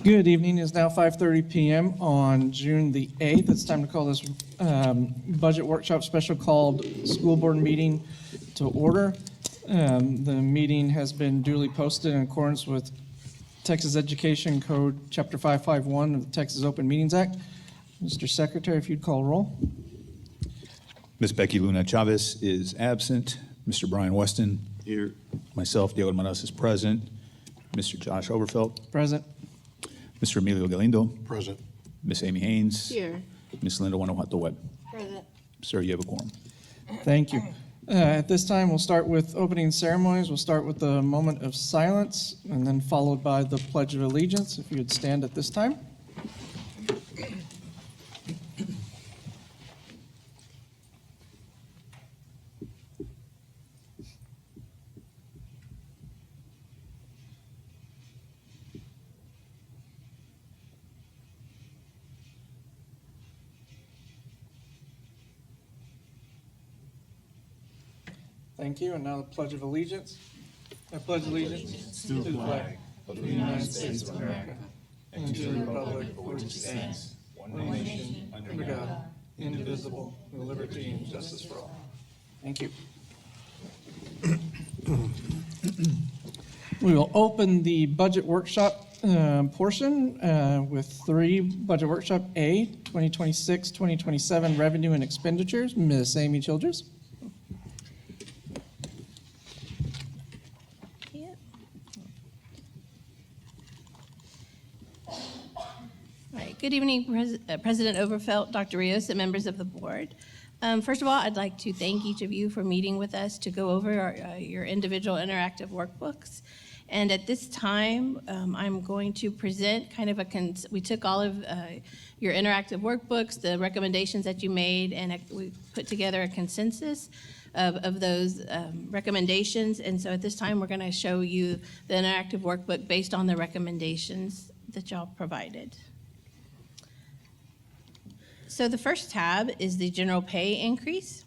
Good evening. It's now 5:30 p.m. on June the 8th. It's time to call this budget workshop special called school board meeting to order. The meeting has been duly posted in accordance with Texas Education Code Chapter 551 of the Texas Open Meetings Act. Mr. Secretary, if you'd call roll. Ms. Becky Luna Chavez is absent. Mr. Brian Weston. Here. Myself, Diego Manas, is present. Mr. Josh Overfelt. Present. Mr. Emilio Galindo. Present. Ms. Amy Haynes. Here. Ms. Linda Guanajuato Webb. Present. Sir, you have a quorum. Thank you. At this time, we'll start with opening ceremonies. We'll start with the moment of silence and then followed by the Pledge of Allegiance. If you would stand at this time. Thank you. And now the Pledge of Allegiance. I pledge allegiance to the flag of the United States of America and to the republic for which it stands, one nation, under God, indivisible, with liberty and justice for all. Thank you. We will open the budget workshop portion with three budget workshop A, 2026-2027 revenue and expenditures. Ms. Amy Childress. Good evening, President Overfelt, Dr. Rios, and members of the board. First of all, I'd like to thank each of you for meeting with us to go over your individual interactive workbooks. And at this time, I'm going to present kind of we took all of your interactive workbooks, the recommendations that you made, and we put together a consensus of those recommendations. And so at this time, we're going to show you the interactive workbook based on the recommendations that y'all provided. So the first tab is the general pay increase.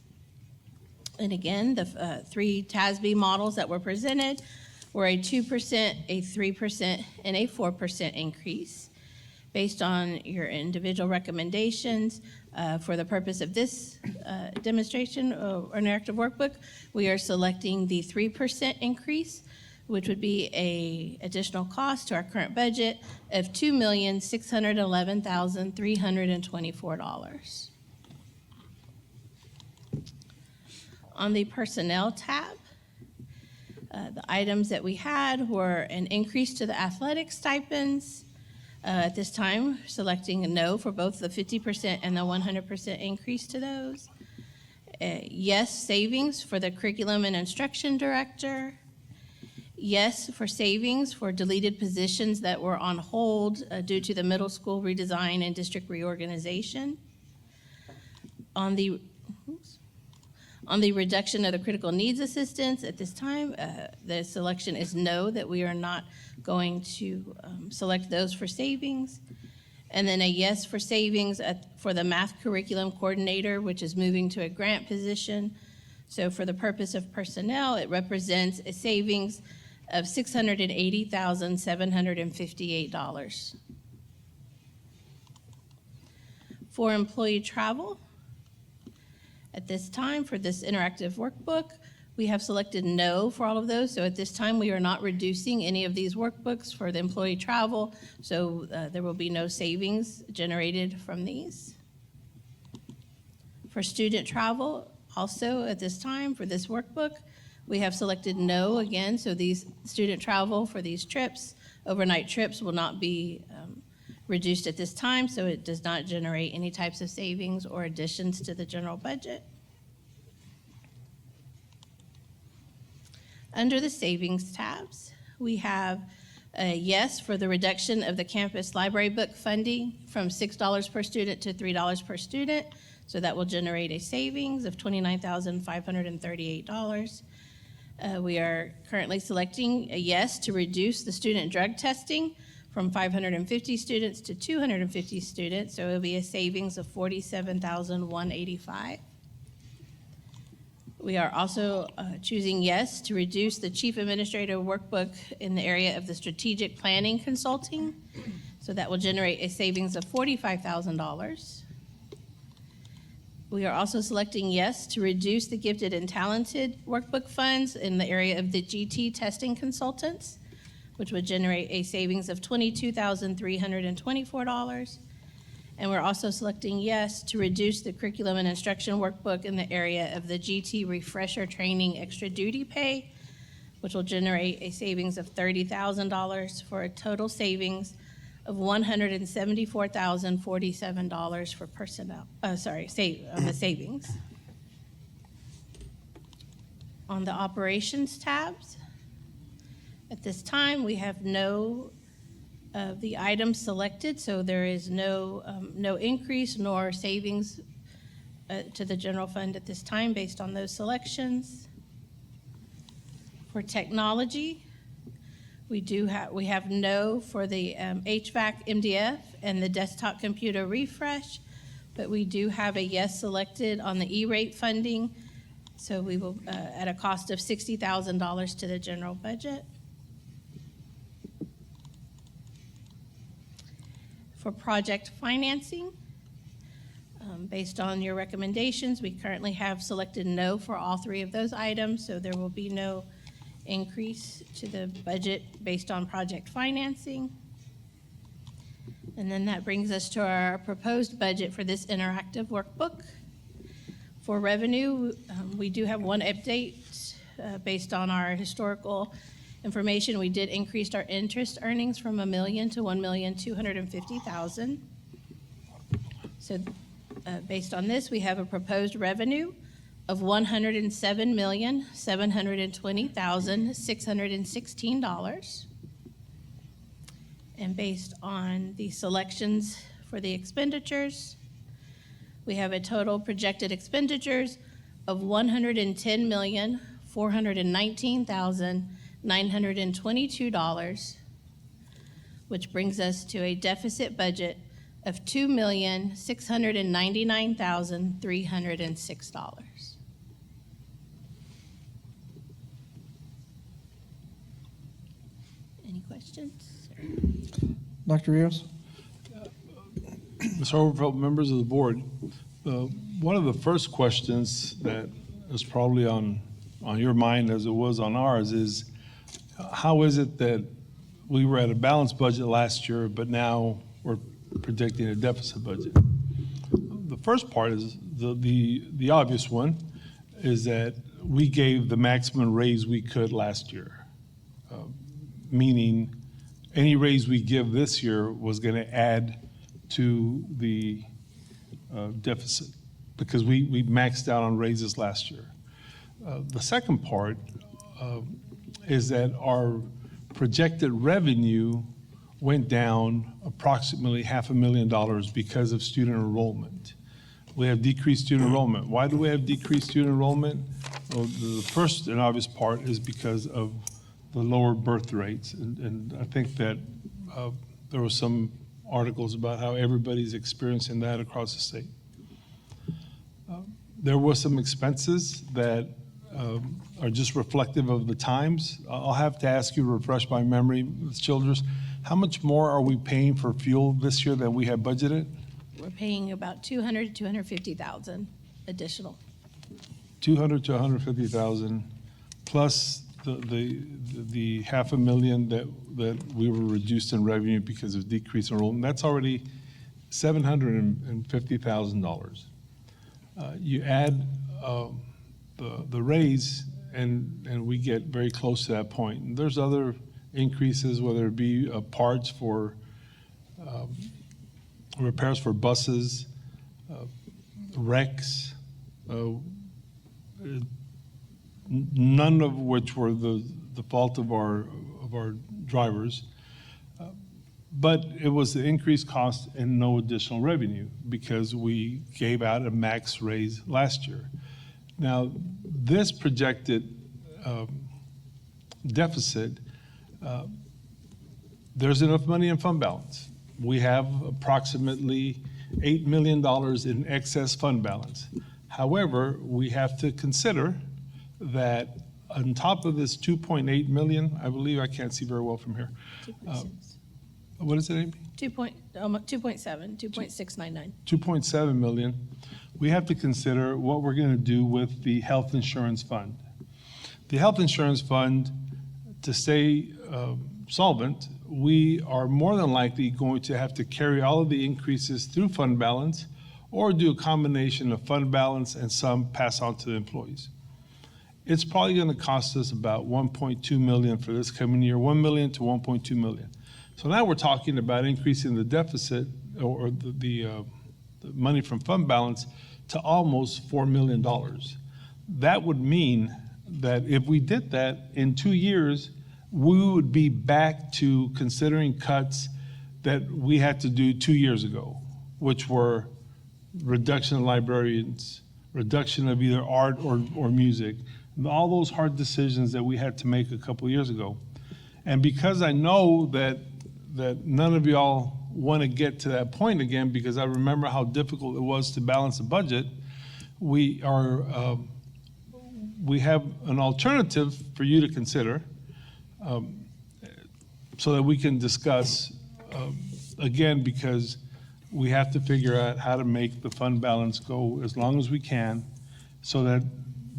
And again, the three TASB models that were presented were a 2%, a 3%, and a 4% increase. Based on your individual recommendations, for the purpose of this demonstration or interactive workbook, we are selecting the 3% increase, which would be an additional cost to our current budget of $2,611,324. On the personnel tab, the items that we had were an increase to the athletic stipends. At this time, selecting a no for both the 50% and the 100% increase to those. Yes, savings for the curriculum and instruction director. Yes for savings for deleted positions that were on hold due to the middle school redesign and district reorganization. On the reduction of the critical needs assistance, at this time, the selection is no, that we are not going to select those for savings. And then a yes for savings for the math curriculum coordinator, which is moving to a grant position. So for the purpose of personnel, it represents a savings of $680,758. For employee travel, at this time for this interactive workbook, we have selected no for all of those. So at this time, we are not reducing any of these workbooks for the employee travel. So there will be no savings generated from these. For student travel, also at this time for this workbook, we have selected no again, so these student travel for these trips, overnight trips, will not be reduced at this time, so it does not generate any types of savings or additions to the general budget. Under the savings tabs, we have a yes for the reduction of the campus library book funding from $6 per student to $3 per student, so that will generate a savings of $29,538. We are currently selecting a yes to reduce the student drug testing from 550 students to 250 students, so it will be a savings of $47,185. We are also choosing yes to reduce the chief administrator workbook in the area of the strategic planning consulting. So that will generate a savings of $45,000. We are also selecting yes to reduce the gifted and talented workbook funds in the area of the GT testing consultants, which would generate a savings of $22,324. And we're also selecting yes to reduce the curriculum and instruction workbook in the area of the GT refresher training extra duty pay, which will generate a savings of $30,000 for a total savings of $174,047 for personnel, on the savings. On the operations tabs, at this time, we have no of the items selected, so there is no increase nor savings to the general fund at this time based on those selections. For technology, we have no for the HVAC MDF and the desktop computer refresh, but we do have a yes selected on the E-rate funding, so we will at a cost of $60,000 to the general budget. For project financing, based on your recommendations, we currently have selected no for all three of those items, so there will be no increase to the budget based on project financing. And then that brings us to our proposed budget for this interactive workbook. For revenue, we do have one update based on our historical information. We did increase our interest earnings from $1 million to $1,250,000. So based on this, we have a proposed revenue of $107,720,616. And based on the selections for the expenditures, we have a total projected expenditures of $110,419,922, which brings us to a deficit budget of $2,699,306. Any questions? Dr. Rios? Ms. Overfelt, members of the board, one of the first questions that is probably on your mind as it was on ours is, how is it that we were at a balanced budget last year, but now we're predicting a deficit budget? The first part is the obvious one, is that we gave the maximum raise we could last year, meaning any raise we give this year was going to add to the deficit because we maxed out on raises last year. The second part is that our projected revenue went down approximately $500,000 because of student enrollment. We have decreased student enrollment. Why do we have decreased student enrollment? Well, the first and obvious part is because of the lower birth rates. And I think that there were some articles about how everybody's experiencing that across the state. There were some expenses that are just reflective of the times. I'll have to ask you to refresh my memory, Ms. Childress. How much more are we paying for fuel this year than we had budgeted? We're paying about $200,000 to $250,000 additional. $200,000 to $150,000 plus the $500,000 that we were reduced in revenue because of decreased enrollment. That's already $750,000. You add the raise, and we get very close to that point. And there's other increases, whether it be parts for repairs for buses, wrecks, none of which were the fault of our drivers. But it was the increased cost and no additional revenue because we gave out a max raise last year. Now, this projected deficit, there's enough money in fund balance. We have approximately $8 million in excess fund balance. However, we have to consider that on top of this 2.8 million, I believe, I can't see very well from here. What is it, Amy? 2.7, 2.7 million. We have to consider what we're going to do with the health insurance fund. The health insurance fund, to stay solvent, we are more than likely going to have to carry all of the increases through fund balance or do a combination of fund balance and some pass on to the employees. It's probably going to cost us about 1.2 million for this coming year, 1 million to 1.2 million. So now we're talking about increasing the deficit or the money from fund balance to almost $4 million. That would mean that if we did that in 2 years, we would be back to considering cuts that we had to do 2 years ago, which were reduction of librarians, reduction of either art or music, all those hard decisions that we had to make a couple years ago. And because I know that none of y'all want to get to that point again, because I remember how difficult it was to balance a budget, we have an alternative for you to consider, so that we can discuss, again, because we have to figure out how to make the fund balance go as long as we can, so that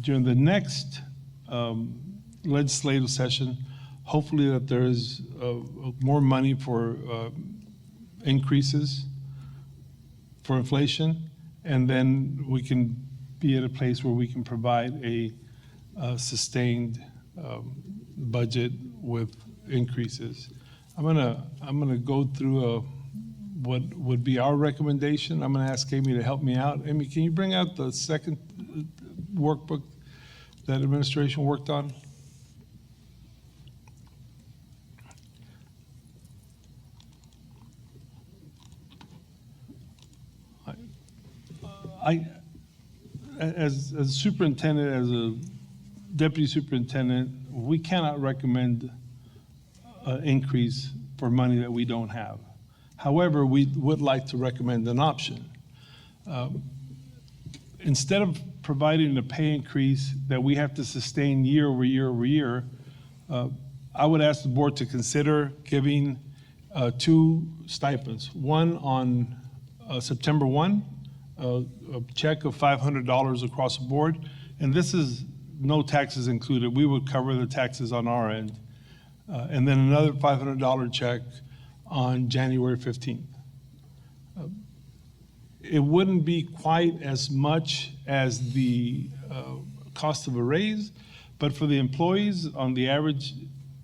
during the next legislative session, hopefully that there is more money for increases for inflation, and then we can be at a place where we can provide a sustained budget with increases. I'm gonna go through what would be our recommendation. I'm gonna ask Amy to help me out. Amy, can you bring out the second workbook that administration worked on? As a superintendent, as a deputy superintendent, we cannot recommend an increase for money that we don't have. However, we would like to recommend an option. Instead of providing a pay increase that we have to sustain year over year over year, I would ask the board to consider giving 2 stipends. One on September 1, a check of $500 across the board, and this is no taxes included. We would cover the taxes on our end. And then another $500 check on January 15th. It wouldn't be quite as much as the cost of a raise, but for the employees, on the average,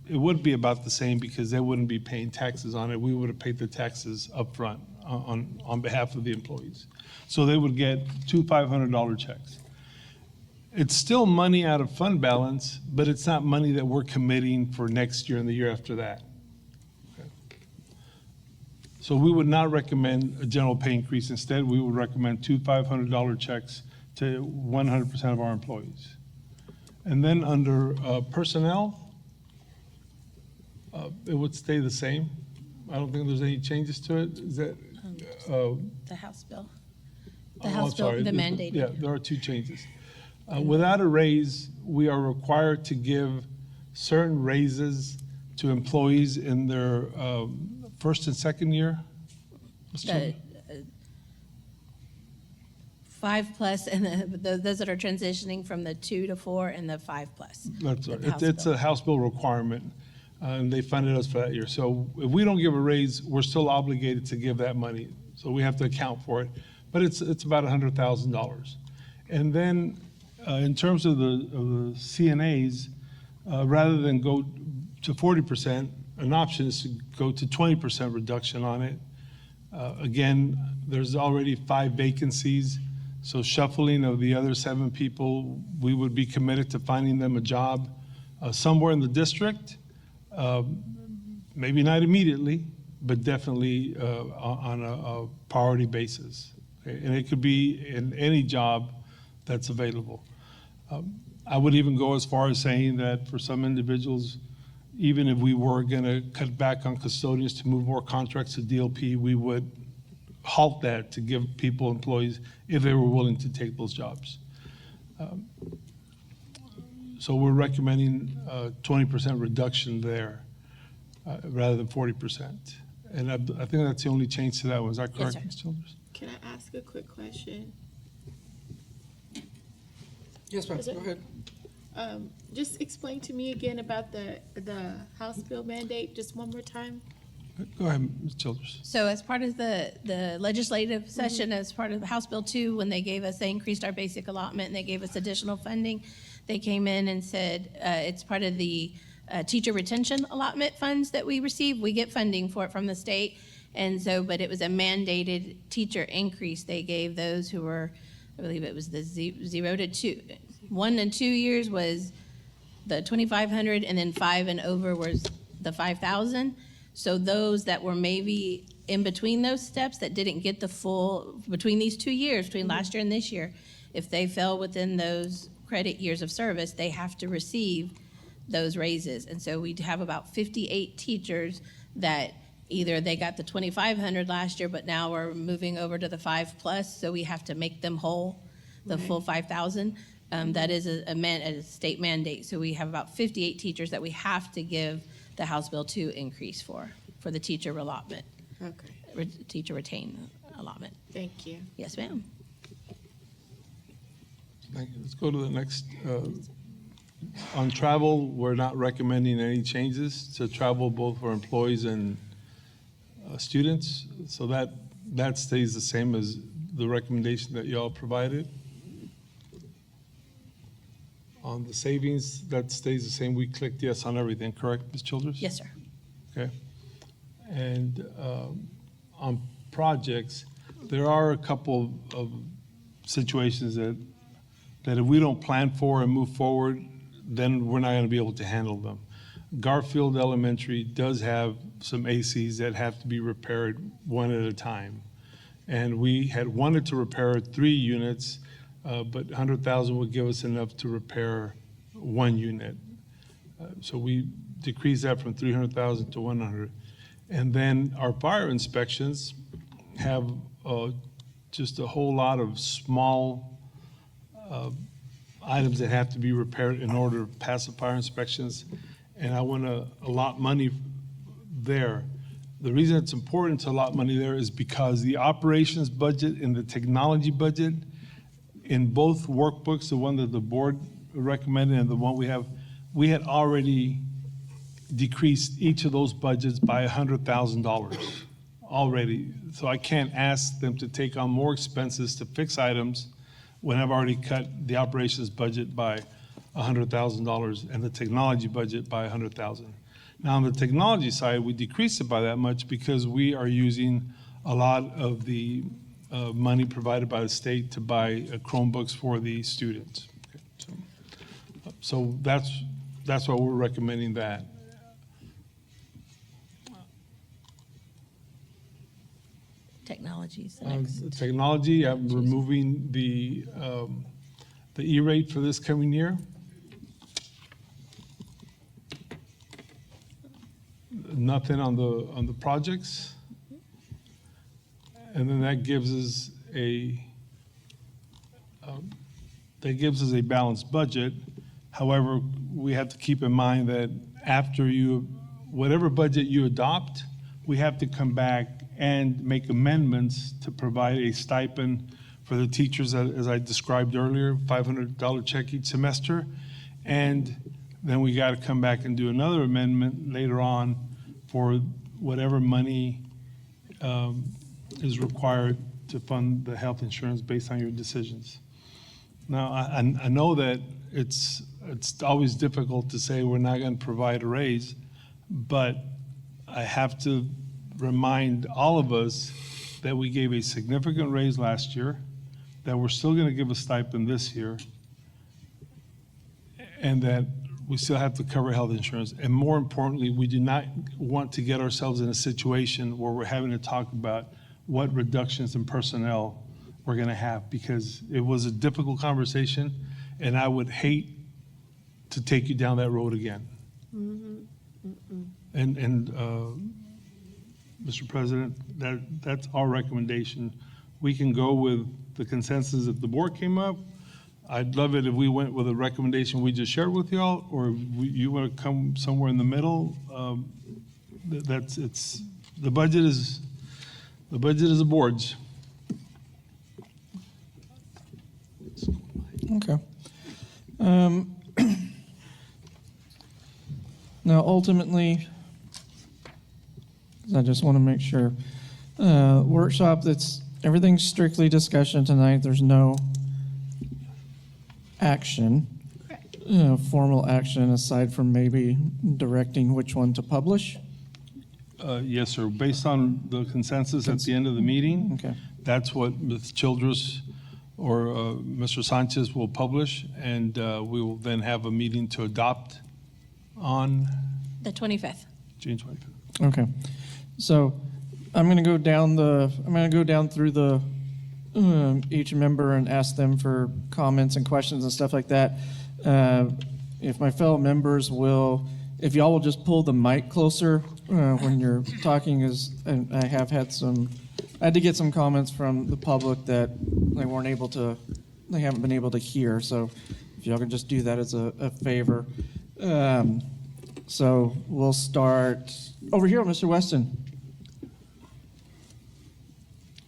it would be about the same because they wouldn't be paying taxes on it. We would have paid the taxes upfront on behalf of the employees. So they would get 2 $500 checks. It's still money out of fund balance, but it's not money that we're committing for next year and the year after that. Okay. So we would not recommend a general pay increase. Instead, we would recommend 2 $500 checks to 100% of our employees. And then under personnel, it would stay the same. I don't think there's any changes to it. Is that? The House bill. Oh, I'm sorry. The mandated. Yeah, there are 2 changes. Without a raise, we are required to give certain raises to employees in their first and second year. The 5+, and those that are transitioning from the 2 to 4 and the 5+. That's The right. House It's bill. a House bill requirement, and they funded us for that year. So if we don't give a raise, we're still obligated to give that money. So we have to account for it. But it's about $100,000. And then in terms of the CNAs, rather than go to 40%, an option is to go to 20% reduction on it. Again, there's already 5 vacancies, so shuffling of the other 7 people, we would be committed to finding them a job somewhere in the district, maybe not immediately, but definitely on a priority basis. And it could be in any job that's available. I would even go as far as saying that for some individuals, even if we were going to cut back on custodians to move more contracts to DLP, we would halt that to give people, employees, if they were willing to take those jobs. So we're recommending a 20% reduction there rather than 40%. And I think that's the only change to that one. Is that correct, sir. Ms. Childers? Can I ask a quick question? Yes, ma'am, Is it- go ahead. Just explain to me again about the House bill mandate, just one more time? Go ahead, Ms. Childers. So as part of the legislative session, as part of the House Bill 2, when they increased our basic allotment and they gave us additional funding, they came in and said, it's part of the teacher retention allotment funds that we receive. We get funding for it from the state. And so, but it was a mandated teacher increase they gave those who were, I believe it was the 0 to 2. 1 and 2 years was the 2,500, and then 5 and over was the 5,000. So those that were maybe in between those steps that didn't get the full, between these 2 years, between last year and this year, if they fell within those credit years of service, they have to receive those raises. And so we have about 58 teachers that either they got the 2,500 last year, but now we're moving over to the 5+, so we have to make them whole, the full 5,000. That is a state mandate. So we have about 58 teachers that we have to give the House Bill 2 increase for the teacher allotment, Okay, teacher retain allotment. thank you. Yes, ma'am. Thank you. Let's go to the next. On travel, we're not recommending any changes to travel both for employees and students. So that stays the same as the recommendation that y'all provided. On the savings, that stays the same. We clicked yes on everything, correct, Ms. Childers? Yes, sir. Okay. And on projects, there are a couple of situations that if we don't plan for and move forward, then we're not going to be able to handle them. Garfield Elementary does have some ACs that have to be repaired one at a time. And we had wanted to repair 3 units, but 100,000 would give us enough to repair 1 unit. So we decreased that from 300,000 to 100. And then our fire inspections have just a whole lot of small items that have to be repaired in order to pass the fire inspections. And I want to allot money there. The reason it's important to allot money there is because the operations budget and the technology budget in both workbooks, the one that the board recommended and the one we had already decreased each of those budgets by $100,000 already. So I can't ask them to take on more expenses to fix items when I've already cut the operations budget by $100,000 and the technology budget by $100,000. Now, on the technology side, we decreased it by that much because we are using a lot of the money provided by the state to buy Chromebooks for the students. Okay, so that's why we're recommending that. Technology is the next. Technology, I'm removing the E-rate for this coming year. Nothing on the projects. And then that gives us a balanced budget. However, we have to keep in mind that after whatever budget you adopt, we have to come back and make amendments to provide a stipend for the teachers, as I described earlier, $500 check each semester. And then we got to come back and do another amendment later on for whatever money is required to fund the health insurance based on your decisions. Now, I know that it's always difficult to say we're not going to provide a raise, but I have to remind all of us that we gave a significant raise last year, that we're still going to give a stipend this year, and that we still have to cover health insurance. And more importantly, we do not want to get ourselves in a situation where we're having to talk about what reductions in personnel we're going to have, because it was a difficult conversation, and I would hate to take you down that road again. And Mr. President, that's our recommendation. We can go with the consensus that the board came up. I'd love it if we went with a recommendation we just shared with y'all, or if you want to come somewhere in the middle. The budget is the board's. Okay. Now, ultimately, I just want to make sure, workshop, everything's strictly discussion tonight. There's no action, Correct. formal action, aside from maybe directing which one to publish. Yes, sir. Based on the consensus at the end of the meeting, Okay. that's what Ms. Childress or Mr. Sanchez will publish, and we will then have a meeting to adopt on The 25th. June 25th. Okay. So I'm going to go down through the each member and ask them for comments and questions and stuff like that. If my fellow members if y'all will just pull the mic closer when you're talking, and I had to get some comments from the public that they haven't been able to hear. So if y'all could just do that as a favor. So we'll start over here, Mr. Weston.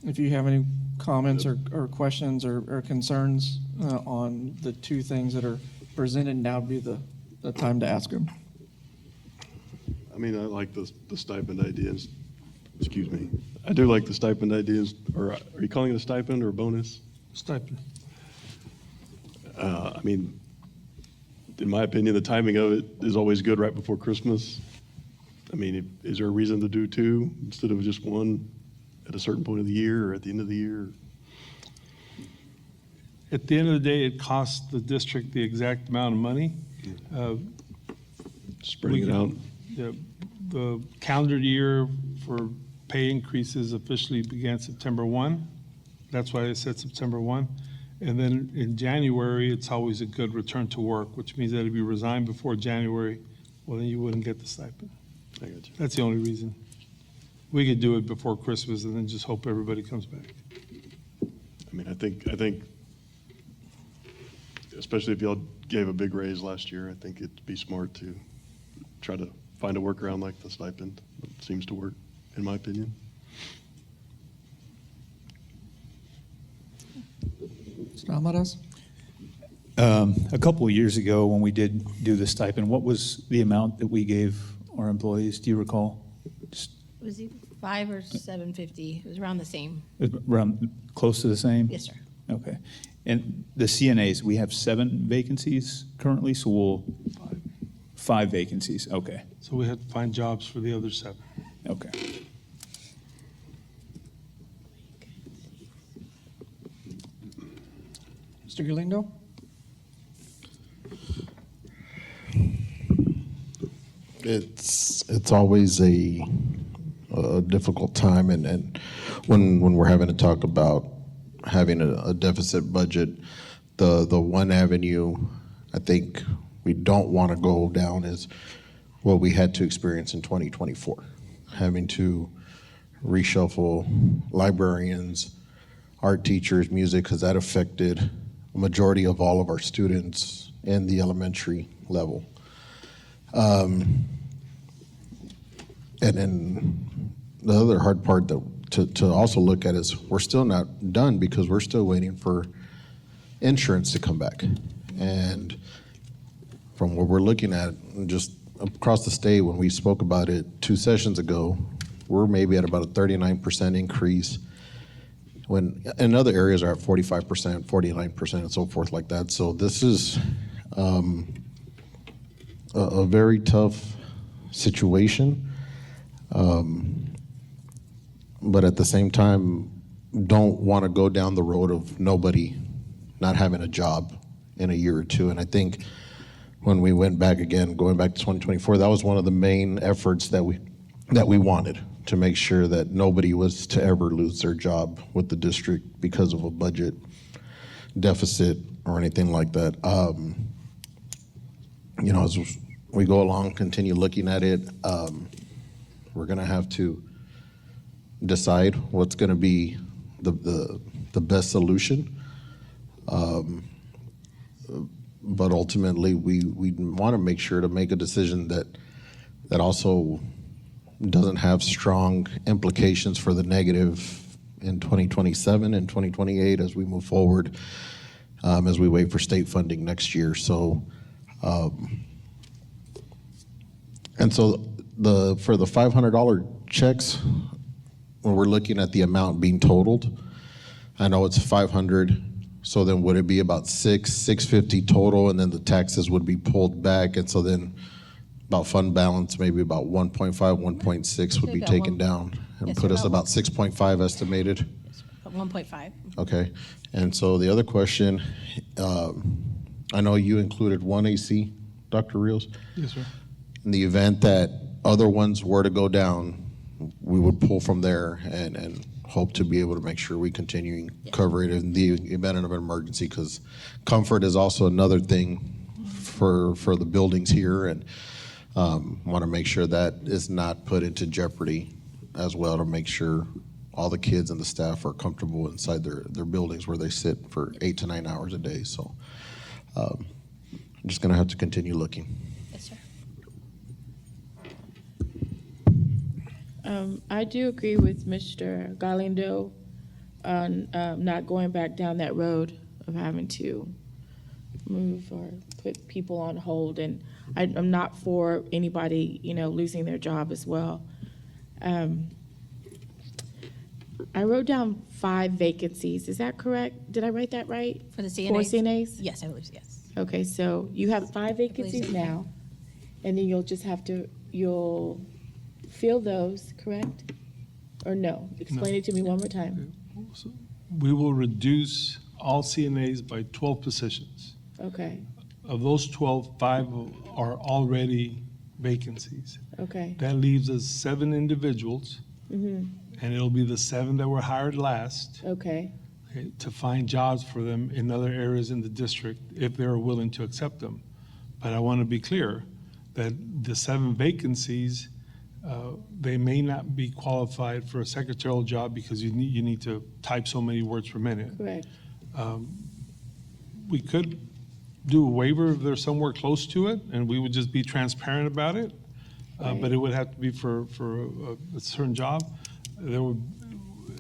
If you have any comments or questions or concerns on the two things that are presented, now would be the time to ask them. I mean, I like the stipend ideas. Excuse me. I do like the stipend ideas. Or are you calling it a stipend or a bonus? Stipend. I mean, in my opinion, the timing of it is always good right before Christmas. I mean, is there a reason to do two instead of just one at a certain point of the year or at the end of the year? At the end of the day, it costs the district the exact amount of money. Spreading it out. The calendar year for pay increases officially began September 1. That's why I said September 1. And then in January, it's always a good return to work, which means that if you resign before January, well, then you wouldn't get the stipend. I got you. That's the only reason. We could do it before Christmas and then just hope everybody comes back. I mean, I think, especially if y'all gave a big raise last year, I think it'd be smart to try to find a workaround like the stipend. It seems to work, in my opinion. Mr. Almaraz? A couple of years ago, when we did do the stipend, what was the amount that we gave our employees? Do you recall? Just Was it 5 or 750? It was around the same. around close to the same? Yes, sir. Okay. And the CNAs, we have 7 vacancies currently, so we'll 5 vacancies. Okay. So we had to find jobs for the other 7. Okay. Mr. Galindo? It's always a difficult time, and when we're having to talk about having a deficit budget, the one avenue I think we don't want to go down is what we had to experience in 2024, having to reshuffle librarians, art teachers, music, because that affected a majority of all of our students in the elementary level. And then the other hard part to also look at is we're still not done because we're still waiting for insurance to come back. And from what we're looking at, just across the state, when we spoke about it 2 sessions ago, we're maybe at about a 39% increase, when in other areas are at 45%, 49%, and so forth like that. So this is a very tough situation. But at the same time, don't want to go down the road of nobody not having a job in a year or two. And I think when we went back again, going back to 2024, that was one of the main efforts that we wanted, to make sure that nobody was to ever lose their job with the district because of a budget deficit or anything like that. As we go along, continue looking at it, we're going to have to decide what's going to be the best solution. But ultimately, we want to make sure to make a decision that also doesn't have strong implications for the negative in 2027 and 2028 as we move forward, as we wait for state funding next year. So, and so for the $500 checks, when we're looking at the amount being totaled, I know it's 500. So then would it be about 650 total, and then the taxes would be pulled back, and so then about fund balance, maybe about 1.5, 1.6 would be About taken one- down and Yes, put sir, us about about 6.5 estimated. 1.5. Okay, and so the other question, I know you included one AC, Dr. Rios. Yes, sir. In the event that other ones were to go down, we would pull from there and hope to be able to make sure we continue cover it in the event of an emergency, because comfort is also another thing for the buildings here, and want to make sure that is not put into jeopardy as well, to make sure all the kids and the staff are comfortable inside their buildings where they sit for 8 to 9 hours a day. So I'm just going to have to continue looking. Yes, sir. I do agree with Mr. Galindo on not going back down that road of having to move or put people on hold, and I'm not for anybody, losing their job as well. I wrote down 5 vacancies. Is that correct? Did I write that right? For the CNAs? For CNAs? Yes, I believe so, yes. Okay, so you have 5 vacancies so. now, and then you'll fill those, correct? Or no? Explain it to me one more time. We will reduce all CNAs by 12 positions. Okay, Of those 12, 5 are already vacancies. okay, That leaves us 7 individuals, and it'll be the 7 that were hired last, okay, okay, to find jobs for them in other areas in the district if they're willing to accept them. But I want to be clear that the 7 vacancies, they may not be qualified for a secretarial job because you need to type so many words per minute. correct. We could do a waiver if they're somewhere close to it, and we would just be transparent about it. But it would have to be for a certain job. There would,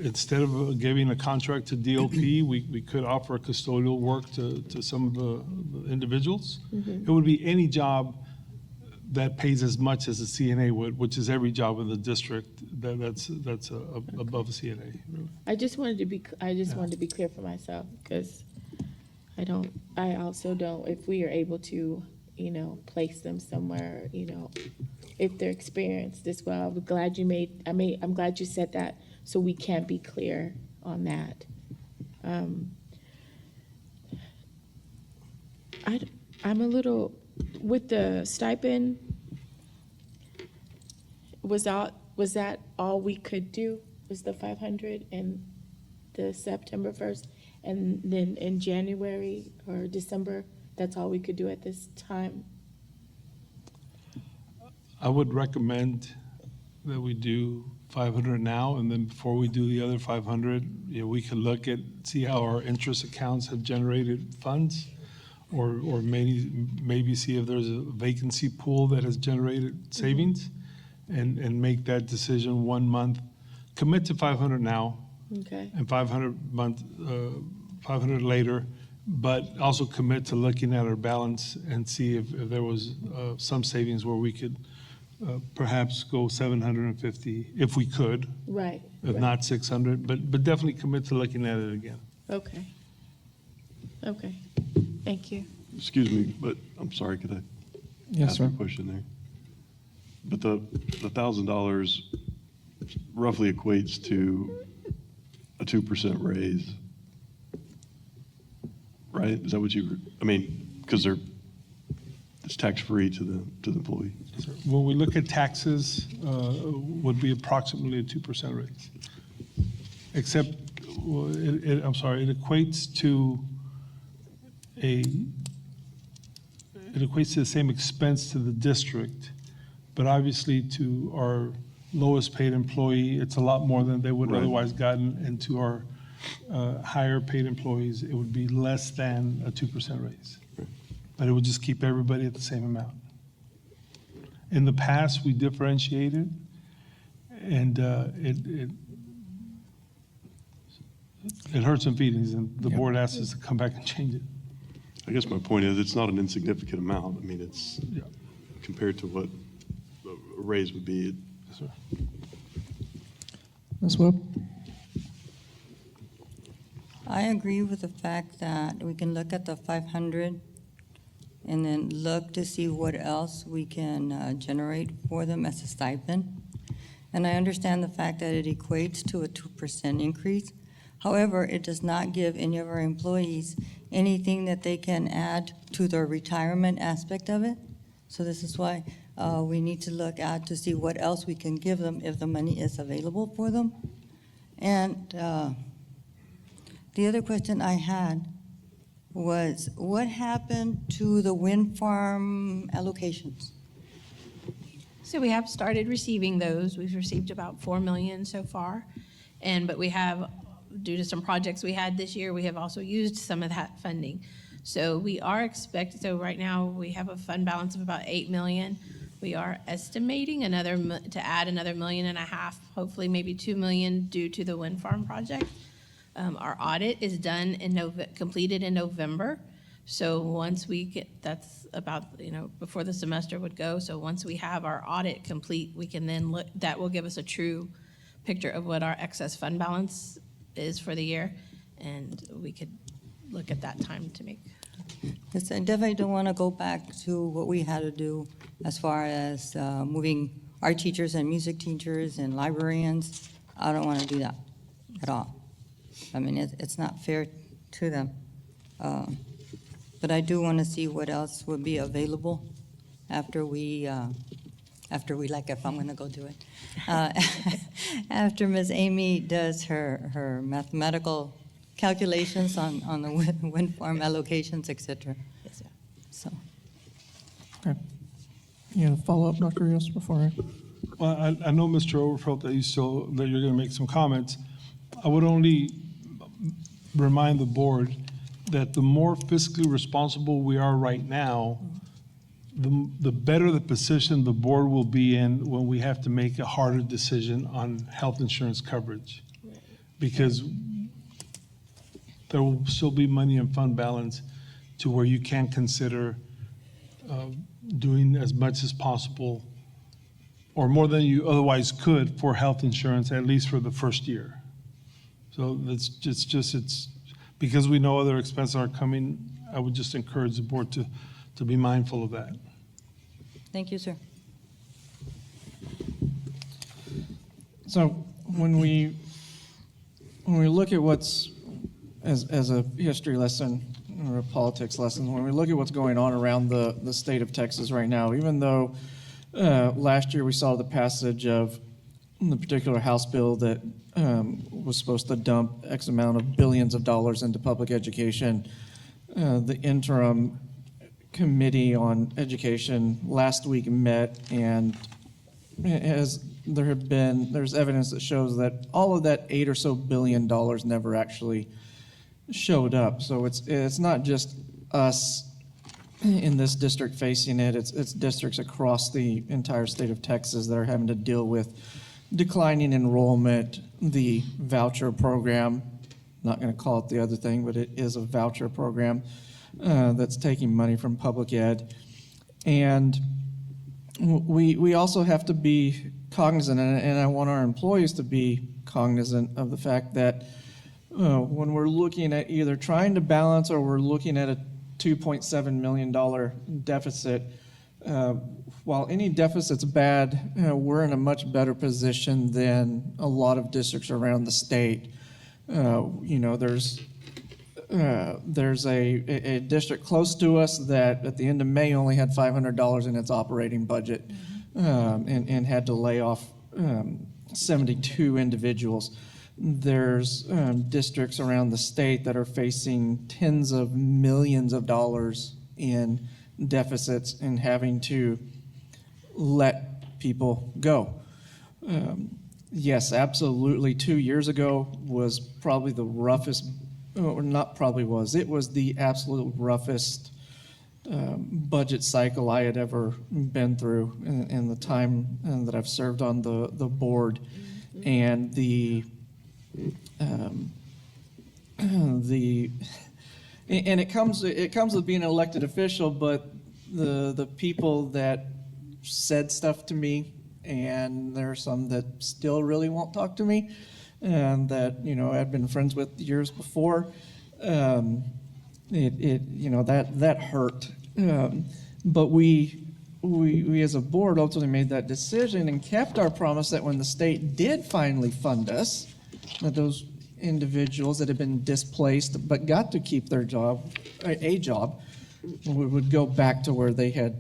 instead of giving a contract to DOP, we could offer custodial work to some of the individuals. It would be any job that pays as much as a CNA would, which is every job in the district that's above a CNA. I just wanted to be clear for myself, because I also don't, if we are able to, place them somewhere, if they're experienced as well. I'm glad I'm glad you said that, so we can be clear on that. I'm a little, with the stipend, was that all we could do, was the 500 and the September 1st? And then in January or December, that's all we could do at this time? I would recommend that we do 500 now, and then before we do the other 500, we could look at, see how our interest accounts have generated funds, or maybe see if there's a vacancy pool that has generated savings, and make that decision 1 month. Commit to 500 now, Okay, and 500 later, but also commit to looking at our balance and see if there was some savings where we could perhaps go 750 if we could, right. if right. not 600, but definitely commit to looking at it again. Okay. Okay, thank you. Excuse me, but I'm sorry, could I Yes, ask sir. a question there? But the $1,000 roughly equates to a 2% raise, right? Is that what because it's tax-free to the employee? When we look at taxes, would be approximately a 2% raise. Except, it equates to the same expense to the district, but obviously to our lowest paid employee, it's a lot more than they would Right. otherwise gotten, and to our higher paid employees, it would be less than a 2% raise. But it would just keep everybody at the same amount. In the past, we differentiated, And it hurts some feelings, and the board asked us to come back and change it. I guess my point is, it's not an insignificant amount. I mean, it's Yeah. compared to what a raise would be. Yes, sir. Ms. Webb? I agree with the fact that we can look at the 500 and then look to see what else we can generate for them as a stipend. And I understand the fact that it equates to a 2% increase. However, it does not give any of our employees anything that they can add to their retirement aspect of it. So this is why we need to look at to see what else we can give them if the money is available for them. And the other question I had was, what happened to the wind farm allocations? So we have started receiving those. We've received about 4 million so far. But we have, due to some projects we had this year, we have also used some of that funding. So we are so right now we have a fund balance of about 8 million. We are estimating to add another 1.5 million, hopefully maybe 2 million due to the wind farm project. Our audit is done completed in November. So once we get, that's about, before the semester would go. So once we have our audit complete, we can then look, that will give us a true picture of what our excess fund balance is for the year. And we could look at that time to make. Yes, I definitely don't want to go back to what we had to do as far as moving art teachers and music teachers and librarians. I don't want to do that at all. I mean, it's not fair to them. But I do want to see what else would be available after we, like, if I'm going to go do it. After Ms. Amy does her mathematical calculations on the wind farm allocations, et cetera. Yes, sir. So, Okay. You have a follow-up, Dr. Rios, before I? Well, I know, Mr. Overfelt, that you're going to make some comments. I would only remind the board that the more fiscally responsible we are right now, the better the position the board will be in when we have to make a harder decision on health insurance coverage. Because there will still be money in fund balance to where you can consider doing as much as possible or more than you otherwise could for health insurance, at least for the first year. So it's because we know other expenses are coming, I would just encourage the board to be mindful of that. thank you, sir. So when we look at what's, as a history lesson or a politics lesson, when we look at what's going on around the state of Texas right now, even though last year we saw the passage of the particular House bill that was supposed to dump X amount of billions of dollars into public education, the interim committee on education last week met, and there's evidence that shows that all of that $8 or so billion never actually showed up. So it's not just us in this district facing it, it's districts across the entire state of Texas that are having to deal with declining enrollment, the voucher program, not going to call it the other thing, but it is a voucher program that's taking money from public ed. And we also have to be cognizant, and I want our employees to be cognizant of the fact that when we're looking at either trying to balance or we're looking at a $2.7 million deficit, while any deficit's bad, we're in a much better position than a lot of districts around the state. There's a district close to us that at the end of May only had $500 in its operating budget, and had to lay off 72 individuals. There's districts around the state that are facing tens of millions of dollars in deficits and having to let people go. Yes, absolutely. 2 years ago was probably the roughest, or not probably was, it was the absolute roughest budget cycle I had ever been through in the time that I've served on the board. And the and it comes with being an elected official, but the people that said stuff to me, and there are some that still really won't talk to me, and that I'd been friends with years before. That hurt. But we as a board ultimately made that decision and kept our promise that when the state did finally fund us, that those individuals that had been displaced but got to keep their job, a job, would go back to where they had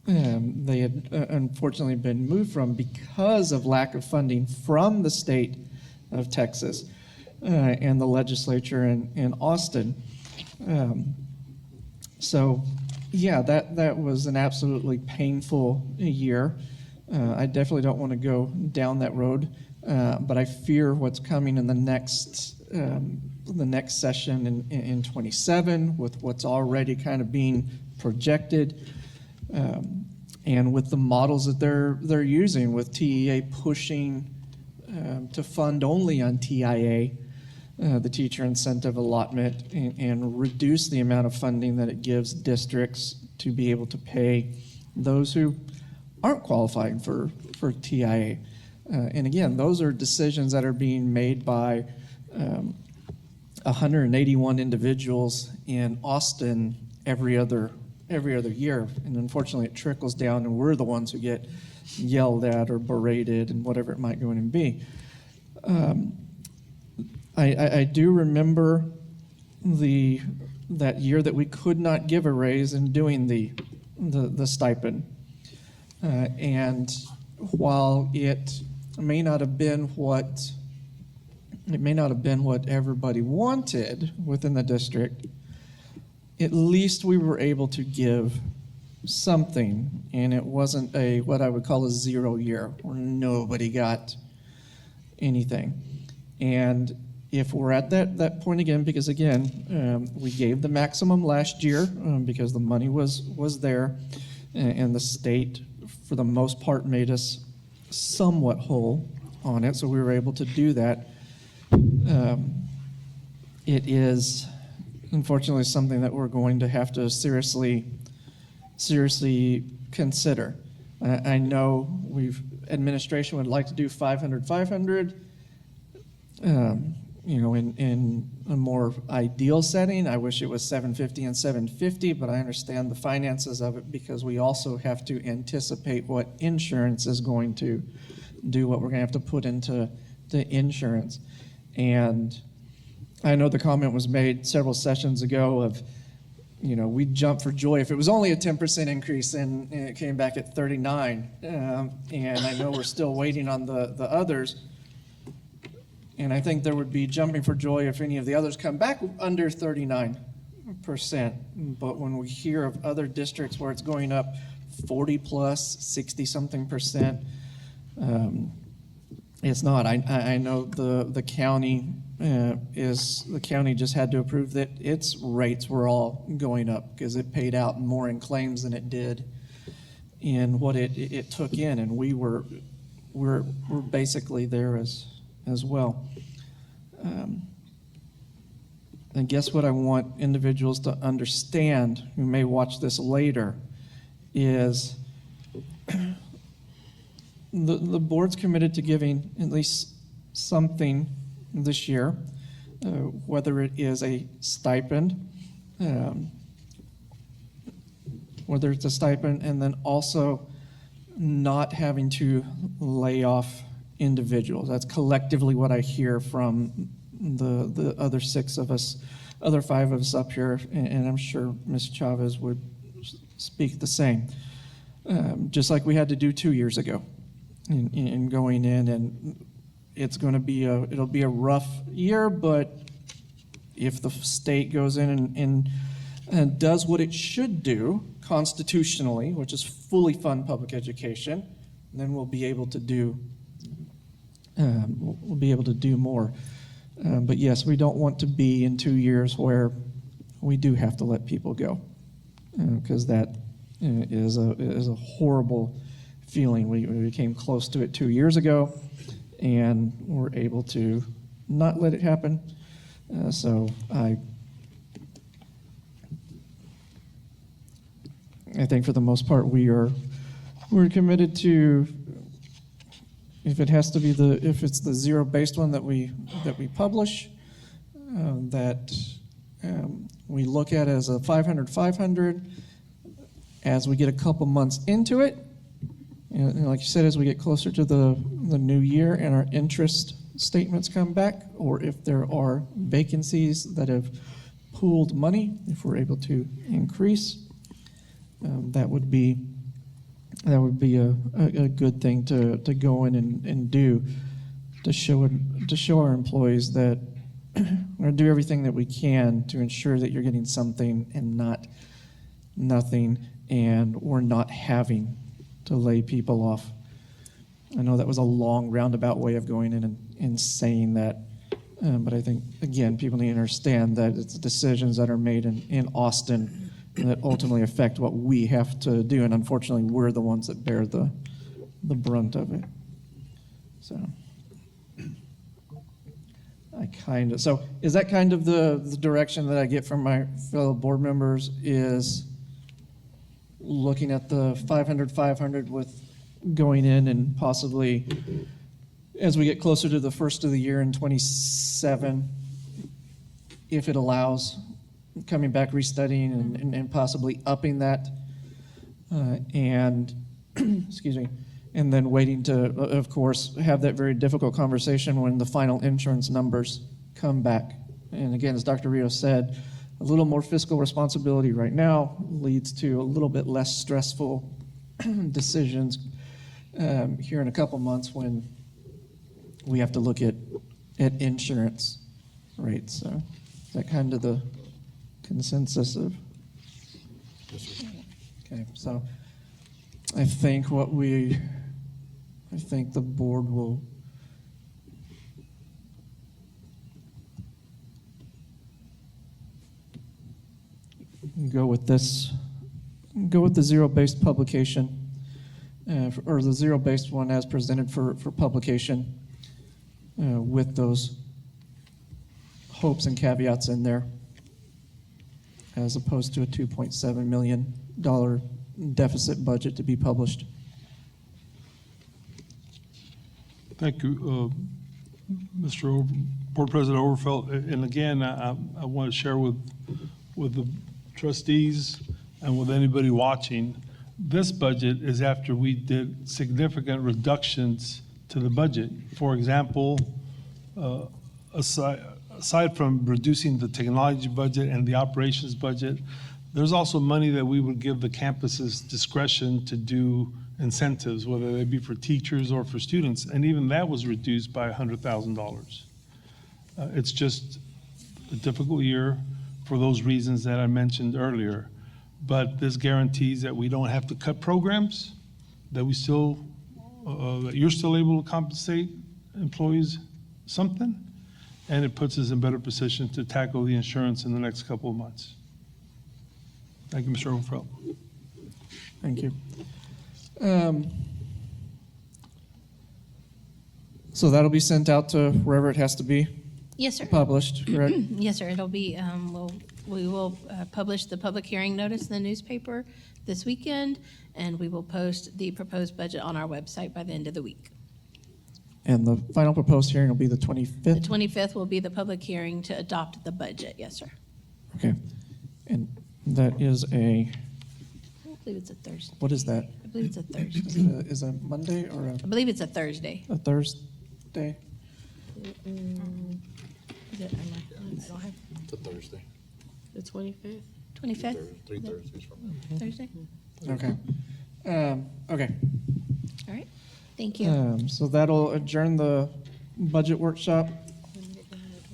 unfortunately been moved from because of lack of funding from the state of Texas and the legislature in Austin. So, yeah, that was an absolutely painful year. I definitely don't want to go down that road, but I fear what's coming in the next session in 27 with what's already kind of being projected, and with the models that they're using, with TEA pushing to fund only on TIA, the teacher incentive allotment, and reduce the amount of funding that it gives districts to be able to pay those who aren't qualifying for TIA. And again, those are decisions that are being made by 181 individuals in Austin every other year. And unfortunately, it trickles down, and we're the ones who get yelled at or berated and whatever it might go in and be. I do remember that year that we could not give a raise in doing the stipend. And while it may not have been what everybody wanted within the district, at least we were able to give something, and it wasn't what I would call a 0 year where nobody got anything. And if we're at that point again, because again, we gave the maximum last year because the money was there, and the state, for the most part, made us somewhat whole on it, so we were able to do that. It is unfortunately something that we're going to have to seriously consider. I know administration would like to do 500. In a more ideal setting, I wish it was 750 and 750, but I understand the finances of it because we also have to anticipate what insurance is going to do, what we're going to have to put into the insurance. And I know the comment was made several sessions ago of, we'd jump for joy if it was only a 10% increase and it came back at 39. And I know we're still waiting on the others. And I think there would be jumping for joy if any of the others come back under 39%. But when we hear of other districts where it's going up 40 plus, 60 something percent, it's not. I know the county the county just had to approve that its rates were all going up because it paid out more in claims than it did in what it took in, and we're basically there as well. And guess what I want individuals to understand who may watch this later is the board's committed to giving at least something this year, whether it is a stipend, and then also not having to lay off individuals. That's collectively what I hear from the other 5 of us up here, and I'm sure Ms. Chavez would speak the same. Just like we had to do 2 years ago in going in, and it's going to be it'll be a rough year, but if the state goes in and does what it should do constitutionally, which is fully fund public education, then we'll be able to do more. But yes, we don't want to be in 2 years where we do have to let people go. because that is a horrible feeling. We became close to it 2 years ago, and we're able to not let it happen. So I think for the most part we're committed to, if it's the zero-based one that we publish, that we look at as a 500 as we get a couple months into it. And like you said, as we get closer to the new year and our interest statements come back, or if there are vacancies that have pooled money, if we're able to increase, that would be a good thing to go in and do, to show our employees that we're going to do everything that we can to ensure that you're getting something and not nothing, and we're not having to lay people off. I know that was a long roundabout way of going in and saying that, but I think, again, people need to understand that it's decisions that are made in Austin that ultimately affect what we have to do, and unfortunately, we're the ones that bear the brunt of it. So so is that kind of the direction that I get from my fellow board members, is looking at the 500 with going in and possibly, as we get closer to the first of the year in 27, if it allows, coming back, restudying, and possibly upping that, and excuse me, and then waiting to, of course, have that very difficult conversation when the final insurance numbers come back. And again, as Dr. Rios said, a little more fiscal responsibility right now leads to a little bit less stressful decisions here in a couple months when we have to look at insurance rates. So is that kind of the consensus of? Okay, so I think the board will go with the zero-based publication, or the zero-based one as presented for publication, with those hopes and caveats in there, as opposed to a $2.7 million deficit budget to be published. Thank you, Board President Overfelt. And again, I want to share with the trustees and with anybody watching, this budget is after we did significant reductions to the budget. For example, aside from reducing the technology budget and the operations budget, there's also money that we would give the campuses discretion to do incentives, whether they be for teachers or for students, and even that was reduced by $100,000. It's just a difficult year for those reasons that I mentioned earlier, but this guarantees that we don't have to cut programs, that we still, that you're still able to compensate employees something, and it puts us in better position to tackle the insurance in the next couple of months. Thank you, Mr. Overfelt. Thank you. So that'll be sent out to wherever it has to be Yes, sir. published, correct? Yes, sir. It'll be, we will publish the public hearing notice in the newspaper this weekend, and we will post the proposed budget on our website by the end of the week. And the final proposed hearing will be the 25th? The 25th will be the public hearing to adopt the budget. Yes, sir. Okay. And that is I believe it's a Thursday. what is that? I believe it's a Thursday. Is it a Monday or I believe it's a Thursday. a Thursday? Is it? I don't have It's a Thursday. The 25th? 25th? 3 Thursdays from now. Thursday? Okay. Okay. All right. Thank you. So that'll adjourn the budget workshop.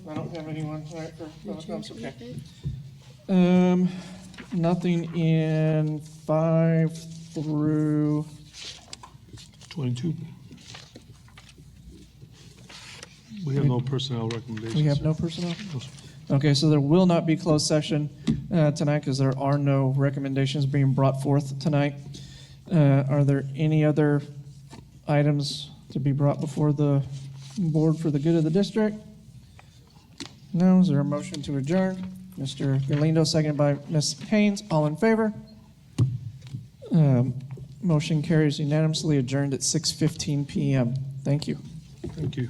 I don't have anyone tonight for public comments, okay. Nothing in 5 through, 22. We have no personnel recommendations. we have no personnel? Okay, so there will not be closed session tonight because there are no recommendations being brought forth tonight. Are there any other items to be brought before the board for the good of the district? No, is there a motion to adjourn? Mr. Galindo, seconded by Ms. Haynes, all in favor? Motion carries unanimously, adjourned at 6:15 PM. Thank you. Thank you.